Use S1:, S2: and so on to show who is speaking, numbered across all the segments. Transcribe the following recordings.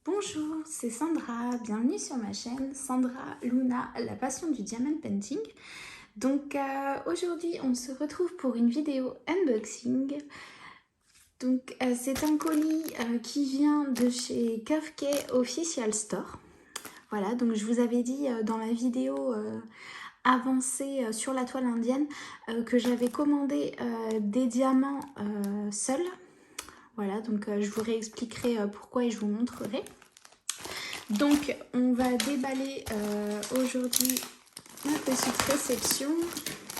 S1: Bonjour, c'est Sandra, bienvenue sur ma chaîne Sandra Luna, la passion du diamond painting. Donc aujourd'hui on se retrouve pour une vidéo unboxing. Donc c'est un colis qui vient de chez Kafke Official Store. Voilà, donc je vous avais dit dans la vidéo avancée sur la toile indienne que j'avais commandé des diamants seuls. Voilà, donc je vous réexpliquerai pourquoi et je vous montrerai. Donc on va déballer aujourd'hui ma petite réception.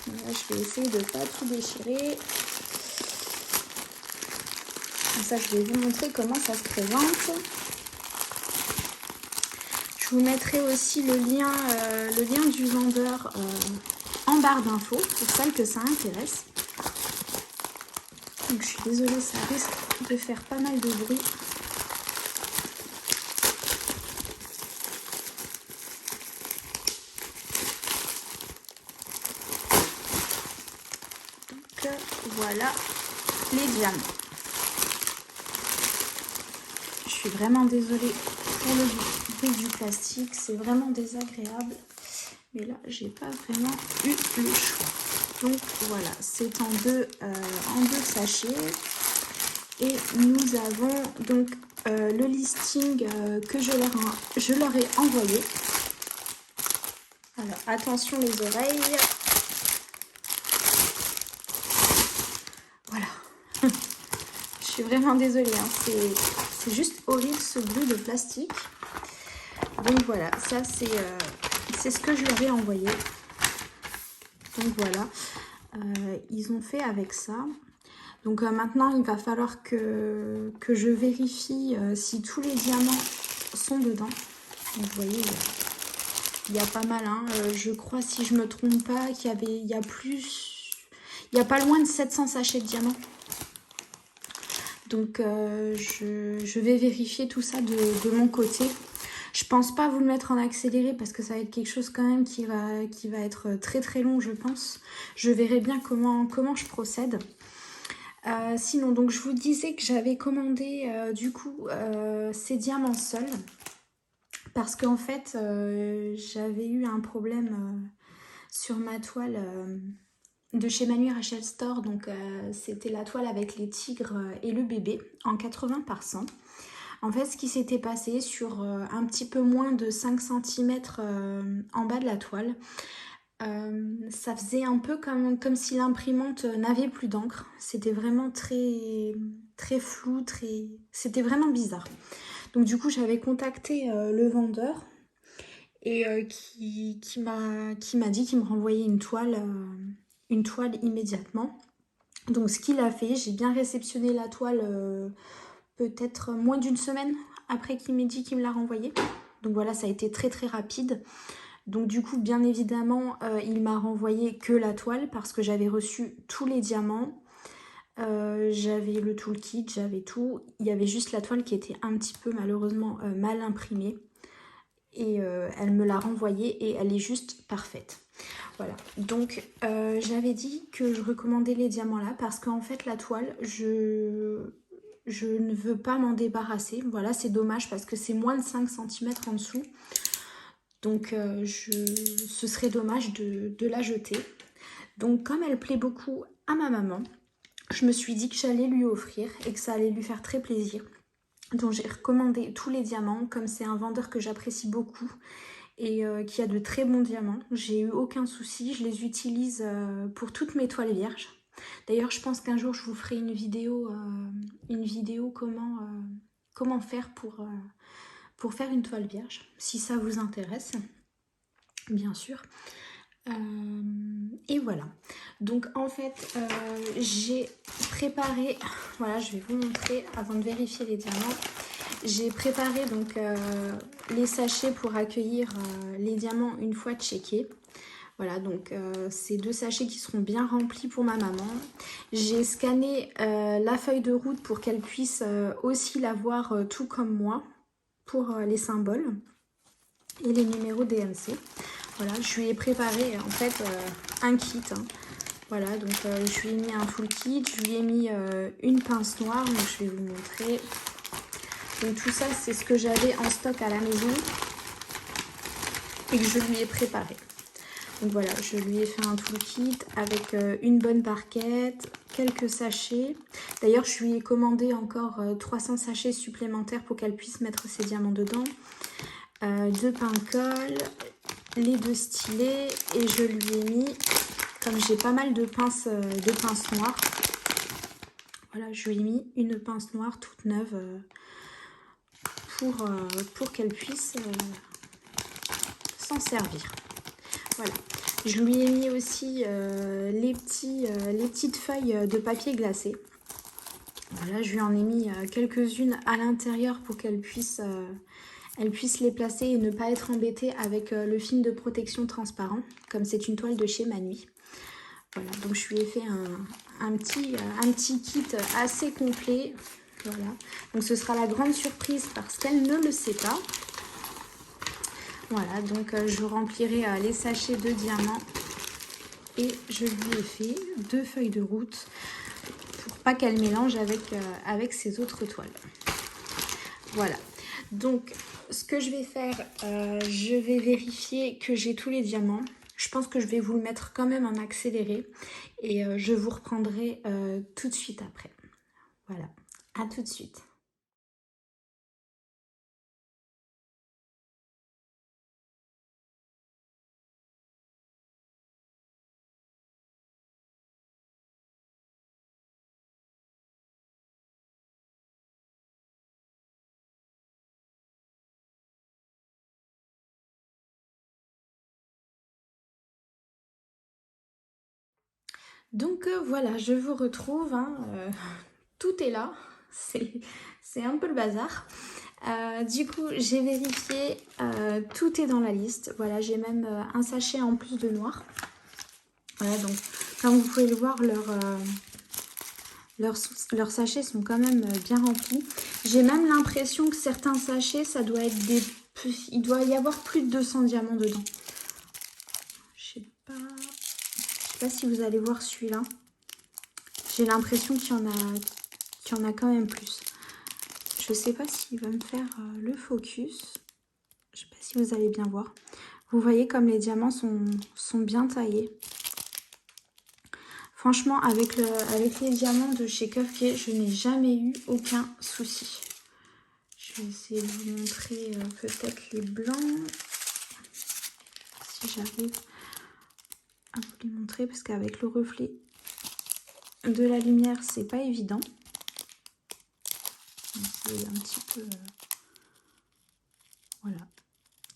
S1: Là, je vais essayer de ne pas tout déchirer. Comme ça je vais vous montrer comment ça se présente. Je vous mettrai aussi le lien du vendeur en barre d'infos pour celles que ça intéresse. Donc je suis désolée, ça risque de faire pas mal de bruit. Donc voilà les diamants. Je suis vraiment désolée pour le bruit du plastique, c'est vraiment désagréable. Mais là, j'ai pas vraiment eu le choix. Donc voilà, c'est en deux sachets. Et nous avons donc le listing que je leur ai envoyé. Alors attention les oreilles. Voilà. Je suis vraiment désolée, hein. C'est juste horrible ce bruit de plastique. Donc voilà, ça c'est ce que je leur ai envoyé. Donc voilà, ils ont fait avec ça. Donc maintenant, il va falloir que je vérifie si tous les diamants sont dedans. Donc, vous voyez, il y a pas mal. Hein. Je crois, si je me trompe pas, il y a pas loin de 700 sachets de diamants. Donc je vais vérifier tout ça de mon côté. Je pense pas vous le mettre en accéléré parce que ça va être quelque chose quand même qui va être très très long, je pense. Je verrai bien comment je procède. Sinon, donc je vous disais que j'avais commandé du coup ces diamants seuls parce qu'en fait j'avais eu un problème sur ma toile de chez Manu Rachel Store. Donc c'était la toile avec les tigres et le bébé en 80 par 100. En fait, ce qui s'était passé sur un petit peu moins de 5 cm en bas de la toile, ça faisait un peu comme si l'imprimante n'avait plus d'encre. C'était vraiment très, très flou, c'était vraiment bizarre. Donc du coup, j'avais contacté le vendeur et qui m'a dit qu'il me renvoyait une toile immédiatement. Donc ce qu'il a fait, j'ai bien réceptionné la toile peut-être moins d'une semaine après qu'il m'ait dit qu'il me l'a renvoyée. Donc voilà, ça a été très très rapide. Donc du coup, bien évidemment, il m'a renvoyé que la toile parce que j'avais reçu tous les diamants. J'avais le toolkit, j'avais tout. Il y avait juste la toile qui était un petit peu malheureusement mal imprimée. Et elle me l'a renvoyée et elle est juste parfaite. Voilà, donc j'avais dit que je recommandais les diamants là parce qu'en fait la toile, je ne veux pas m'en débarrasser. Voilà, c'est dommage parce que c'est moins de 5 cm en dessous. Donc ce serait dommage de la jeter. Donc comme elle plaît beaucoup à ma maman, je me suis dit que j'allais lui offrir et que ça allait lui faire très plaisir. Donc j'ai recommandé tous les diamants, comme c'est un vendeur que j'apprécie beaucoup et qui a de très bons diamants. J'ai eu aucun souci, je les utilise pour toutes mes toiles vierges. D'ailleurs, je pense qu'un jour je vous ferai une vidéo comment faire pour faire une toile vierge, si ça vous intéresse, bien sûr. Et voilà. Donc en fait, j'ai préparé, voilà, je vais vous montrer avant de vérifier les diamants. J'ai préparé donc les sachets pour accueillir les diamants une fois checkés. Voilà, donc c'est 2 sachets qui seront bien remplis pour ma maman. J'ai scanné la feuille de route pour qu'elle puisse aussi la voir tout comme moi pour les symboles et les numéros DMC. Voilà, je lui ai préparé en fait un kit. Hein. Voilà, donc je lui ai mis un full kit, je lui ai mis une pince noire, donc je vais vous montrer. Donc tout ça, c'est ce que j'avais en stock à la maison et que je lui ai préparé. Donc voilà, je lui ai fait un toolkit avec une bonne barquette, quelques sachets. D'ailleurs, je lui ai commandé encore 300 sachets supplémentaires pour qu'elle puisse mettre ses diamants dedans. 2 pince-colle, les 2 stylets et je lui ai mis, comme j'ai pas mal de pinces noires, voilà, je lui ai mis une pince noire toute neuve pour qu'elle puisse s'en servir. Voilà. Je lui ai mis aussi les petites feuilles de papier glacé. Voilà, je lui en ai mis quelques-unes à l'intérieur pour qu'elle puisse les placer et ne pas être embêtée avec le film de protection transparent, comme c'est une toile de chez Manui. Voilà, donc je lui ai fait un petit kit assez complet. Voilà, donc ce sera la grande surprise parce qu'elle ne le sait pas. Voilà, donc je remplirai les sachets de diamants et je lui ai fait 2 feuilles de route pour pas qu'elle mélange avec ses autres toiles. Voilà, donc ce que je vais faire, je vais vérifier que j'ai tous les diamants. Je pense que je vais vous le mettre quand même en accéléré et je vous reprendrai tout de suite après. Voilà, à tout de suite. Donc voilà, je vous retrouve, hein, tout est là, c'est un peu le bazar. Du coup, j'ai vérifié, tout est dans la liste. Voilà, j'ai même un sachet en plus de noir. Voilà, donc comme vous pouvez le voir, leurs sachets sont quand même bien remplis. J'ai même l'impression que certains sachets, ça doit être il doit y avoir plus de 200 diamants dedans. Je sais pas si vous allez voir celui-là. J'ai l'impression qu'il y en a quand même plus. Je sais pas s'il va me faire le focus. Je sais pas si vous allez bien voir. Vous voyez comme les diamants sont bien taillés. Franchement, avec les diamants de chez Curve, je n'ai jamais eu aucun souci. Je vais essayer de vous montrer peut-être les blancs. Si j'arrive à vous les montrer, parce qu'avec le reflet de la lumière, c'est pas évident. C'est un petit peu... voilà.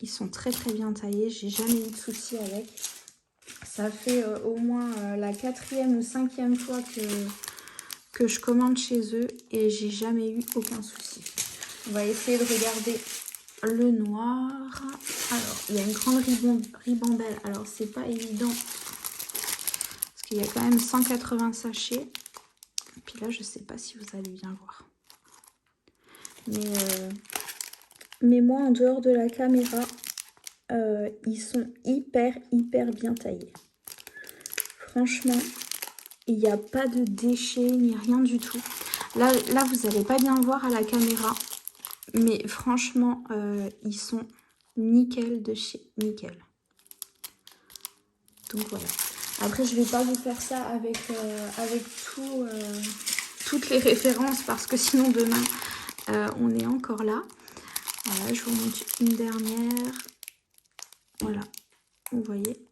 S1: Ils sont très très bien taillés. J'ai jamais eu de souci avec. Ça fait au moins la 4e ou 5e fois que je commande chez eux et j'ai jamais eu aucun souci. On va essayer de regarder le noir. Alors, il y a une grande ribambelle. Alors, c'est pas évident parce qu'il y a quand même 180 sachets. Et puis là, je sais pas si vous allez bien voir. Mais moi, en dehors de la caméra, ils sont hyper bien taillés. Franchement, il n'y a pas de déchets ni rien du tout. Là vous n'allez pas bien voir à la caméra. Mais franchement, ils sont nickel de chez nickel. Donc voilà. Après, je ne vais pas vous faire ça avec toutes les références parce que sinon demain, on est encore là. Voilà, je vous montre une dernière. Voilà, vous voyez.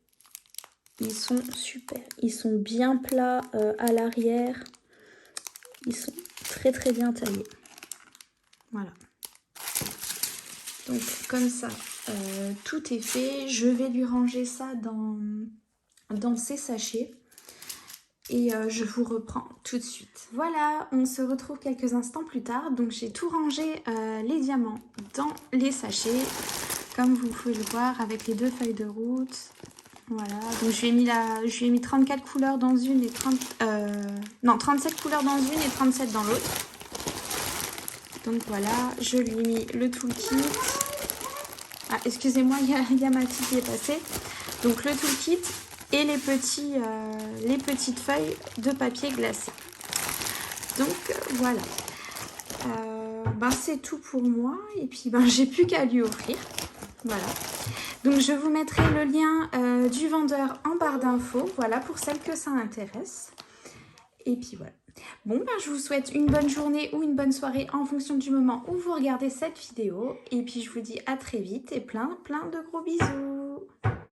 S1: Ils sont super. Ils sont bien plats à l'arrière. Ils sont très bien taillés. Voilà. Donc comme ça, tout est fait. Je vais lui ranger ça dans ses sachets. Et je vous reprends tout de suite. Voilà, on se retrouve quelques instants plus tard. Donc j'ai tout rangé les diamants dans les sachets. Comme vous pouvez le voir avec les 2 feuilles de route. Voilà, donc je lui ai mis 34 couleurs dans une et 37 couleurs dans une et 37 dans l'autre. Donc voilà, je lui ai mis le toolkit. Ah, excusez-moi, il y a ma fille qui est passée. Donc le toolkit et les petites feuilles de papier glacé. Donc voilà. ben c'est tout pour moi. Et puis ben j'ai plus qu'à lui offrir. Voilà. Donc je vous mettrai le lien du vendeur en barre d'infos. Voilà, pour celles que ça intéresse. Et puis voilà. Bon, ben je vous souhaite une bonne journée ou une bonne soirée en fonction du moment où vous regardez cette vidéo. Et puis je vous dis à très vite et plein de gros bisous.